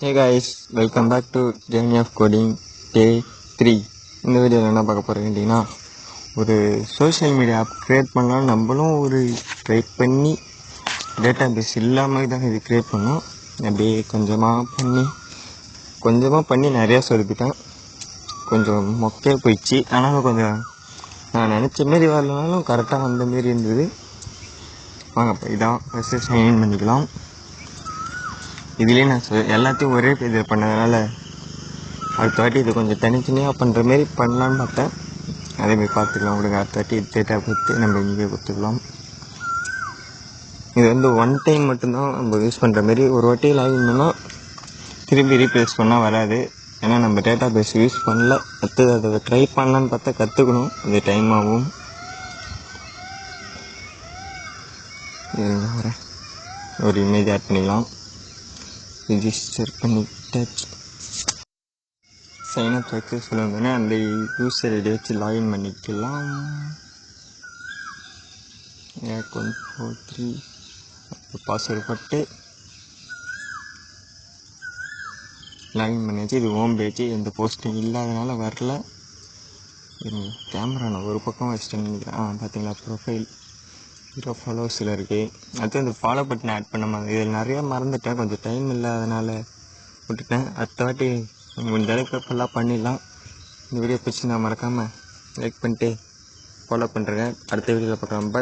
Hey guys, welcome back to Journey of Coding Day 3. இந்த வீடியோவில் என்ன பார்க்க போகிறீங்கன்னா, ஒரு சோஷியல் மீடியா ஆப் க்ரியேட் பண்ணலாம். நம்மளும் ஒரு ட்ரை பண்ணி டேட்டா பேஸ் இல்லாமல் தான் இது க்ரியேட் பண்ணோம். அப்படியே கொஞ்சமாக பண்ணி நிறையா சொருப்பிட்டேன். கொஞ்சம் மொக்கையாக போயிடுச்சு. ஆனாலும் கொஞ்சம் நான் நினச்ச மாரி வரலனாலும் கரெக்டாக வந்த மாரி இருந்தது. வாங்க இப்போ இதான் ஃபஸ்ட்டு சைன் பண்ணிக்கலாம். இதுலேயே நான் எல்லாத்தையும் ஒரே பேஜில் பண்ணதுனால அடுத்த வாட்டி இது கொஞ்சம் தனித்தனியாக பண்ணுற மாரி பண்ணலான்னு பார்த்தேன். அதேமாதிரி பார்த்துக்கலாம் விடுங்க. அடுத்த வாட்டி டேட்டா கொடுத்து நம்ம இங்கே கொடுத்துக்கலாம். இது ஒன் டைம் மட்டும்தான் நம்ம யூஸ் பண்ணுற மாரி. ஒரு வாட்டி லாகின் பண்ணால் திரும்பி ரீப்ளேஸ் பண்ணால் வராது. ஏன்னா நம்ம டேட்டா பேஸ் யூஸ் பண்ணல. அடுத்தது அதை ட்ரை பண்ணலான்னு பார்த்தா கற்றுக்கணும். அது டைம் ஆகும். வரேன், ஒரு இமேஜ் ஆட் பண்ணிக்கலாம். ரிஜிஸ்டர் பண்ணிட்டாச்சு. சைனப் சக்ஸஸ்ஃபுல் வந்தோடனே அந்த யூசர் ஐடி வச்சு லாகின் பண்ணிக்கலாம். அக்கௌண்ட் 43 பாஸ்வேர்டு போட்டு லாகின் பண்ணியாச்சு. இது ஹோம் பேஜ். எந்த போஸ்டிங் இல்லாதனால வரல. கேமரா நான் ஒரு பக்கம் வச்சுட்டேன்னு நினைக்கிறேன். பார்த்தீங்களா, ப்ரொஃபைல் 0 ஃபாலோவர்ஸில் இருக்குது. அடுத்து இந்த ஃபாலோ பட்டன் ஆட் பண்ண மாதிரி இதில் நிறையா மறந்துட்டேன். கொஞ்சம் டைம் இல்லாதனால விட்டுட்டேன். அடுத்த வாட்டி முடிஞ்ச அளவுக்கு ஃபுல்லாக பண்ணிடலாம். இந்த வீடியோ பிடிச்சி நான் மறக்காமல் லைக் பண்ணிட்டு ஃபாலோ பண்ணுறேங்க. அடுத்த வீடியோவில் பார்க்கலாம். பாய்.